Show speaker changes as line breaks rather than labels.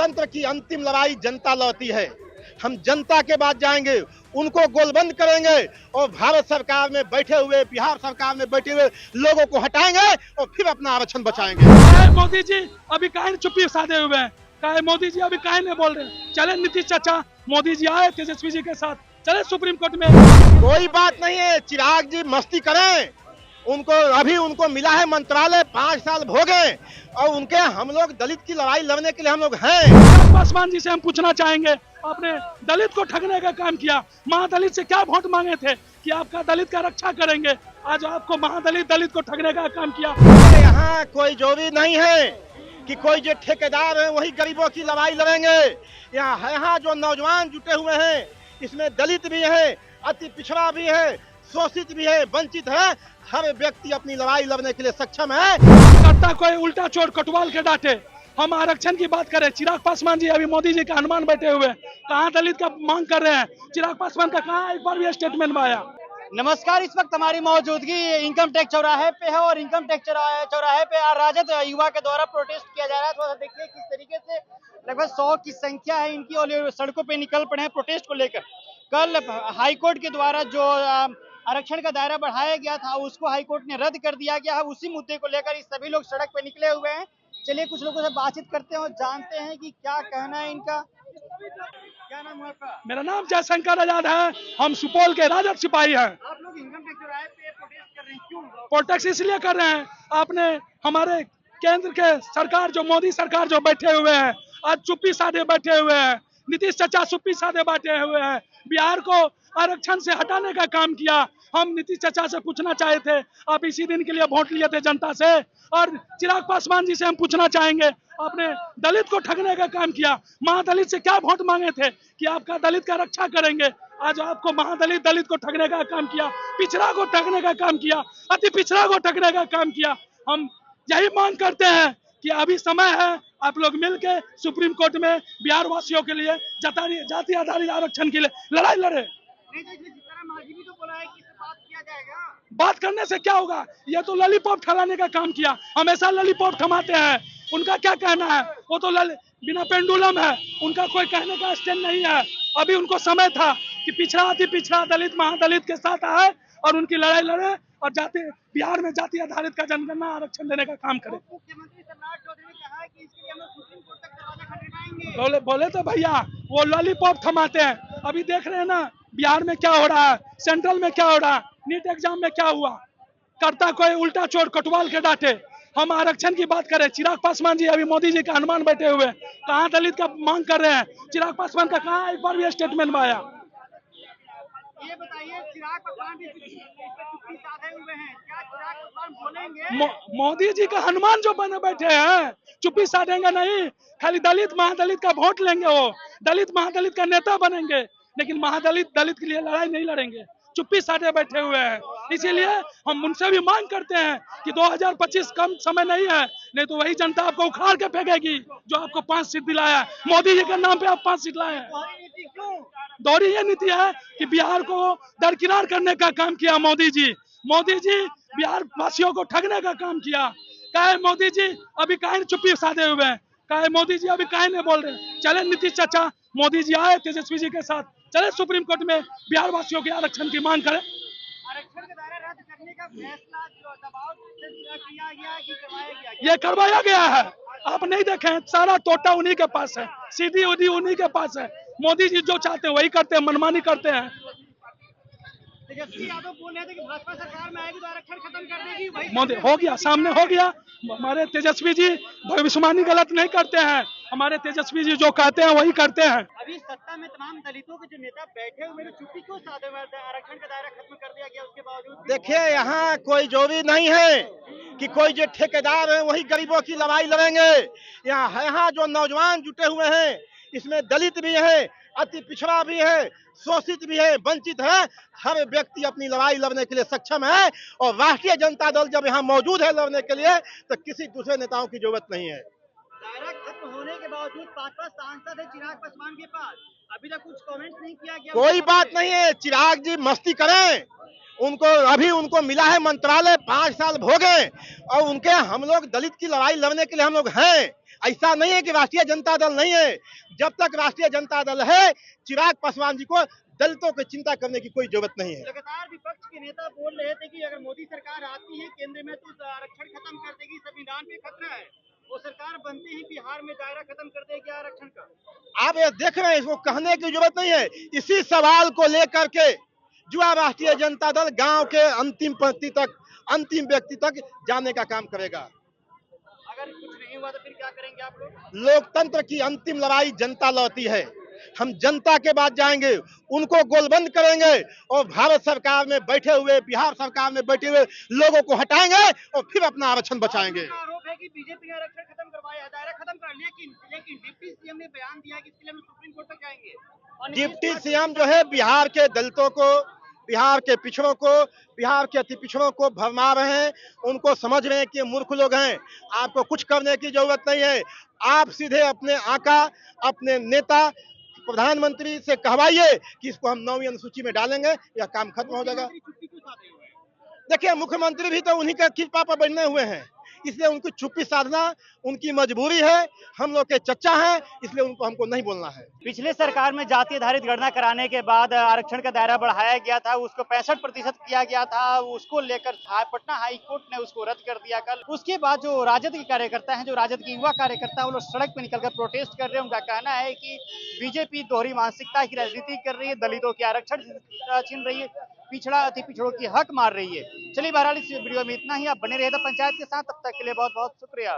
लोकतंत्र की अंतिम लड़ाई जनता लड़ती है। हम जनता के बाद जाएंगे, उनको गोलबंद करेंगे और भारत सरकार में बैठे हुए, बिहार सरकार में बैठे हुए लोगों को हटाएंगे और फिर अपना आरक्षण बचाएंगे।
मोदी जी अभी काहे चुप्पी साधे हुए हैं? काहे मोदी जी अभी काहे नहीं बोल रहे? चले नीतीश चाचा, मोदी जी आए तेजस्वी जी के साथ, चले सुप्रीम कोर्ट में।
कोई बात नहीं है, चिराग जी मस्ती करें, उनको मिला है मंत्रालय, 5 साल भोगे और उनके हम लोग दलित की लड़ाई लड़ने के लिए हम लोग हैं।
पासवान जी से हम पूछना चाहेंगे, आपने दलित को ठगने का काम किया, महादलित से क्या वोट मांगे थे कि आपका दलित का रक्षा करेंगे? आज आपको महादलित दलित को ठगने का काम किया।
यहाँ कोई जरूरी नहीं है कि कोई जो ठेकेदार है वही गरीबों की लड़ाई लड़ेंगे। यहाँ जो नौजवान जुटे हुए हैं, इसमें दलित भी है, अति पिछड़ा भी है, शोषित भी है, वंचित है। हर व्यक्ति अपनी लड़ाई लड़ने के लिए सक्षम है।
करता कोई उल्टा चोर कटवाल के डांटे। हम आरक्षण की बात करें, चिराग पासवान जी अभी मोदी जी का हनुमान बैठे हुए कहाँ दलित का मांग कर रहे हैं? चिराग पासवान का कहाँ एक बार भी स्टेटमेंट में आया?
नमस्कार, इस वक्त हमारी मौजूदगी इनकम टैक्स चौराहे पे है और इनकम टैक्स चौराहे पे राजद युवा के द्वारा प्रोटेस्ट किया जा रहा है। थोड़ा सा देखिए किस तरीके से लगभग 100 की संख्या है इनकी और ये सड़कों पे निकल पड़े हैं प्रोटेस्ट को लेकर। कल हाईकोर्ट के द्वारा जो आरक्षण का दायरा बढ़ाया गया था उसको हाईकोर्ट ने रद्द कर दिया गया है। उसी मुद्दे को लेकर इस सभी लोग सड़क पे निकले हुए हैं। चलिए कुछ लोगों से बातचीत करते हैं और जानते हैं कि क्या कहना है इनका। क्या नाम है आपका?
मेरा नाम जयशंकर आजाद है, हम सुपौल के राजद सिपाही हैं।
आप लोग इनकम टैक्स चौराहे पे प्रोटेस्ट कर रहे हैं, क्यों?
प्रोटेस्ट इसलिए कर रहे हैं, आपने हमारे केंद्र के सरकार जो मोदी सरकार जो बैठे हुए हैं, आज चुप्पी साधे बैठे हुए हैं, नीतीश चाचा चुप्पी साधे बैठे हुए हैं, बिहार को आरक्षण से हटाने का काम किया। हम नीतीश चाचा से पूछना चाहे थे, आप इसी दिन के लिए वोट लिए थे जनता से। और चिराग पासवान जी से हम पूछना चाहेंगे, आपने दलित को ठगने का काम किया, महादलित से क्या वोट मांगे थे कि आपका दलित का रक्षा करेंगे? आज आपको महादलित दलित को ठगने का काम किया, पिछड़ा को ठगने का काम किया, अति पिछड़ा को ठगने का काम किया। हम यही मांग करते हैं कि अभी समय है, आप लोग मिलकर सुप्रीम कोर्ट में बिहार वासियों के लिए जाति आधारित आरक्षण के लिए लड़ाई लड़े।
तो बोला है कि बात किया जाएगा।
बात करने से क्या होगा? ये तो लॉलीपॉप ठलाने का काम किया, हमेशा लॉलीपॉप थमाते हैं। उनका क्या कहना है? वो तो बिना पेंडुलम है, उनका कोई कहने का स्टैंड नहीं है। अभी उनको समय था कि पिछड़ा अति पिछड़ा दलित महादलित के साथ आए और उनकी लड़ाई लड़े और बिहार में जाति आधारित का जनगणना आरक्षण देने का काम करे।
मुख्यमंत्री सम्राट चौधरी ने कहा है कि इसके लिए हम सुप्रीम कोर्ट तक दरवाजा खटखटाएंगे।
बोले तो भैया वो लॉलीपॉप थमाते हैं। अभी देख रहे हैं ना बिहार में क्या हो रहा है, सेंट्रल में क्या हो रहा है, नीट एग्जाम में क्या हुआ। करता कोई उल्टा चोर कटवाल के डांटे। हम आरक्षण की बात करें, चिराग पासवान जी अभी मोदी जी का हनुमान बैठे हुए कहाँ दलित का मांग कर रहे हैं? चिराग पासवान का कहाँ एक बार भी स्टेटमेंट में आया?
ये बताइए, चिराग पासवान भी चुप्पी साधे हुए हैं, क्या चिराग पासवान बोलेंगे?
मोदी जी का हनुमान जो बने बैठे हैं, चुप्पी साधेंगे नहीं। खाली दलित महादलित का वोट लेंगे, वो दलित महादलित का नेता बनेंगे, लेकिन महादलित दलित के लिए लड़ाई नहीं लड़ेंगे। चुप्पी साधे बैठे हुए हैं। इसीलिए हम उनसे भी मांग करते हैं कि 2025 कम समय नहीं है, नहीं तो वही जनता आपको उखाड़ के फेंकेगी जो आपको 5 सीट दिलाया। मोदी जी के नाम पे आप 5 सीट लाए हैं। दोहरी ये नीति है कि बिहार को दरकिनार करने का काम किया मोदी जी। मोदी जी बिहार वासियों को ठगने का काम किया। काहे मोदी जी अभी काहे चुप्पी साधे हुए हैं? काहे मोदी जी अभी काहे नहीं बोल रहे? चले नीतीश चाचा, मोदी जी आए तेजस्वी जी के साथ, चले सुप्रीम कोर्ट में बिहार वासियों के आरक्षण की मांग करें।
आरक्षण का दायरा रद्द करने का फैसला जो दबाव से किया गया कि करवाया गया?
ये करवाया गया है। आप नहीं देखें, सारा तोटा उन्हीं के पास है, सीधी उदी उन्हीं के पास है। मोदी जी जो चाहते हैं वही करते हैं, मनमानी करते हैं।
तेजस्वी यादव बोल रहे थे कि भाजपा सरकार में आएगी तो आरक्षण खत्म कर देगी। वही
मोदी हो गया, सामने हो गया। हमारे तेजस्वी जी भविष्यवाणी गलत नहीं करते हैं, हमारे तेजस्वी जी जो कहते हैं वही करते हैं।
अभी सत्ता में तमाम दलितों के जो नेता बैठे हुए हैं, चुप्पी क्यों साधे हुए हैं? आरक्षण का दायरा खत्म कर दिया गया उसके बावजूद।
देखिए, यहाँ कोई जरूरी नहीं है कि कोई जो ठेकेदार है वही गरीबों की लड़ाई लड़ेंगे। यहाँ जो नौजवान जुटे हुए हैं, इसमें दलित भी है, अति पिछड़ा भी है, शोषित भी है, वंचित है। हर व्यक्ति अपनी लड़ाई लड़ने के लिए सक्षम है और राष्ट्रीय जनता दल जब यहाँ मौजूद है लड़ने के लिए, तो किसी दूसरे नेताओं की जरूरत नहीं है।
दायरा खत्म होने के बावजूद भाजपा सांसद है चिराग पासवान के पास, अभी तक कुछ कमेंट्स नहीं किया गया।
कोई बात नहीं है, चिराग जी मस्ती करें, उनको मिला है मंत्रालय, 5 साल भोगे, और उनके हम लोग दलित की लड़ाई लड़ने के लिए हम लोग हैं। ऐसा नहीं है कि राष्ट्रीय जनता दल नहीं है। जब तक राष्ट्रीय जनता दल है, चिराग पासवान जी को दलितों की चिंता करने की कोई जरूरत नहीं है।
लगातार विपक्ष के नेता बोल रहे थे कि अगर मोदी सरकार आती है केंद्र में तो आरक्षण खत्म कर देगी, संविधान पे खतरा है। वो सरकार बनते ही बिहार में दायरा खत्म कर देगी आरक्षण का।
आप ये देख रहे हैं, इसको कहने की जरूरत नहीं है। इसी सवाल को लेकर के युवा राष्ट्रीय जनता दल गांव के अंतिम पंक्ति तक, अंतिम व्यक्ति तक जाने का काम करेगा।
अगर कुछ नहीं हुआ तो फिर क्या करेंगे आप लोग?
लोकतंत्र की अंतिम लड़ाई जनता लड़ती है। हम जनता के बाद जाएंगे, उनको गोलबंद करेंगे और भारत सरकार में बैठे हुए, बिहार सरकार में बैठे हुए लोगों को हटाएंगे और फिर अपना आरक्षण बचाएंगे।
आरोप है कि बीजेपी ने आरक्षण खत्म करवाया है, दायरा खत्म कर, लेकिन डिप्टी सीएम ने बयान दिया कि इसके लिए हम सुप्रीम कोर्ट तक जाएंगे।
डिप्टी सीएम जो है बिहार के दलितों को, बिहार के पिछड़ों को, बिहार के अति पिछड़ों को भरमा रहे हैं। उनको समझ रहे हैं कि मूर्ख लोग हैं, आपको कुछ करने की जरूरत नहीं है। आप सीधे अपने आका, अपने नेता प्रधानमंत्री से कहवाइए कि इसको हम 9वीं अनुसूची में डालेंगे, या काम खत्म हो जाएगा। देखिए, मुख्यमंत्री भी तो उन्हीं के कृपा पर बने हुए हैं, इसलिए उनकी चुप्पी साधना उनकी मजबूरी है। हम लोग के चच्चा हैं, इसलिए उनको हमको नहीं बोलना है।
पिछले सरकार में जाति आधारित गणना कराने के बाद आरक्षण का दायरा बढ़ाया गया था, उसको 65% किया गया था। उसको लेकर पटना हाई कोर्ट ने उसको रद्द कर दिया कल। उसके बाद जो राजद के कार्यकर्ता हैं, जो राजद के युवा कार्यकर्ता हैं, वो लोग सड़क पे निकलकर प्रोटेस्ट कर रहे हैं। उनका कहना है कि बीजेपी दोहरी मानसिकता की राजनीति कर रही है, दलितों के आरक्षण छीन रही है, पिछड़ा अति पिछड़ों की हक मार रही है। चलिए बहरहाल इस वीडियो में इतना ही। आप बने रहिए पंचायत के साथ, तब तक के लिए बहुत बहुत शुक्रिया।